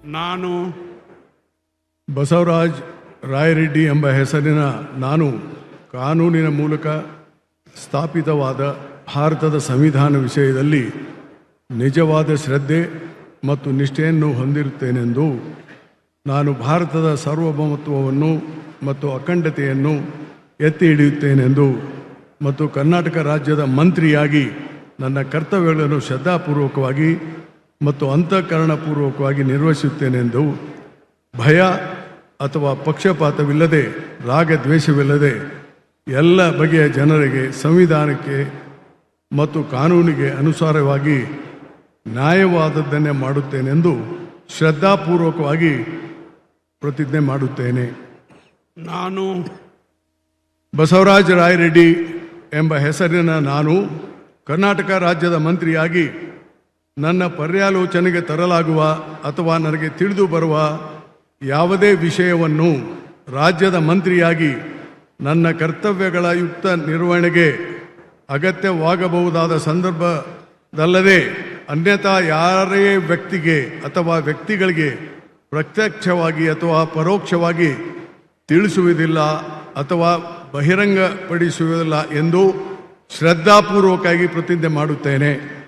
ನಾನು ಬಸವರಾಜ್ ರಾಯರೆಡ್ಡಿ ಎಂಬ ಹೆಸರಿನ ನಾನು ಕಾನೂನಿನ ಮೂಲಕ ಸ್ಥಾಪಿತವಾದ ಭಾರತದ ಸಂವಿಧಾನ ವಿಷಯದಲ್ಲಿ ನಿಜವಾದ ಶ್ರದ್ಧೆ ಮತ್ತು ನಿಷ್ಠೆಯನ್ನು ಹೊಂದಿರುತ್ತೇನೆಂದು ನಾನು ಭಾರತದ ಸಾರ್ವಭೌಮತ್ವವನ್ನು ಮತ್ತು ಅಖಂಡತೆಯನ್ನು ಎತ್ತಿ ಹಿಡಿಯುತ್ತೇನೆಂದು ಮತ್ತು ಕರ್ನಾಟಕ ರಾಜ್ಯದ ಮಂತ್ರಿಯಾಗಿ ನನ್ನ ಕರ್ತವ್ಯಗಳನ್ನು ಶ್ರದ್ಧಾಪೂರ್ವಕವಾಗಿ ಮತ್ತು ಅಂತಃಕರಣಪೂರ್ವಕವಾಗಿ ನಿರ್ವಹಿಸುತ್ತೇನೆಂದು ಭಯ ಅಥವಾ ಪಕ್ಷಪಾತವಿಲ್ಲದೆ ರಾಗದ್ವೇಷವಿಲ್ಲದೆ ಎಲ್ಲ ಬಗೆಯ ಜನರಿಗೆ ಸಂವಿಧಾನಕ್ಕೆ ಮತ್ತು ಕಾನೂನಿಗೆ ಅನುಸಾರವಾಗಿ ನ್ಯಾಯವಾದದ್ದನ್ನೇ ಮಾಡುತ್ತೇನೆಂದು ಶ್ರದ್ಧಾಪೂರ್ವಕವಾಗಿ ಪ್ರತಿಜ್ಞೆ ಮಾಡುತ್ತೇನೆ. ನಾನು ಬಸವರಾಜ ರಾಯರೆಡ್ಡಿ ಎಂಬ ಹೆಸರಿನ ನಾನು ಕರ್ನಾಟಕ ರಾಜ್ಯದ ಮಂತ್ರಿಯಾಗಿ ನನ್ನ ಪರ್ಯಾಲೋಚನೆಗೆ ತರಲಾಗುವ ಅಥವಾ ನನಗೆ ತಿಳಿದು ಬರುವ ಯಾವುದೇ ವಿಷಯವನ್ನು ರಾಜ್ಯದ ಮಂತ್ರಿಯಾಗಿ ನನ್ನ ಕರ್ತವ್ಯಗಳ ಯುಕ್ತ ನಿರ್ವಹಣೆಗೆ ಅಗತ್ಯವಾಗಬಹುದಾದ ಸಂದರ್ಭದಲ್ಲದೆ ಅನ್ಯಥಾ ಯಾರೇ ವ್ಯಕ್ತಿಗೆ ಅಥವಾ ವ್ಯಕ್ತಿಗಳಿಗೆ ಪ್ರತ್ಯಕ್ಷವಾಗಿ ಅಥವಾ ಪರೋಕ್ಷವಾಗಿ ತಿಳಿಸುವುದಿಲ್ಲ ಅಥವಾ ಬಹಿರಂಗಪಡಿಸುವುದಿಲ್ಲ ಎಂದು ಶ್ರದ್ಧಾಪೂರ್ವಕವಾಗಿ ಪ್ರತಿಜ್ಞೆ ಮಾಡುತ್ತೇನೆ.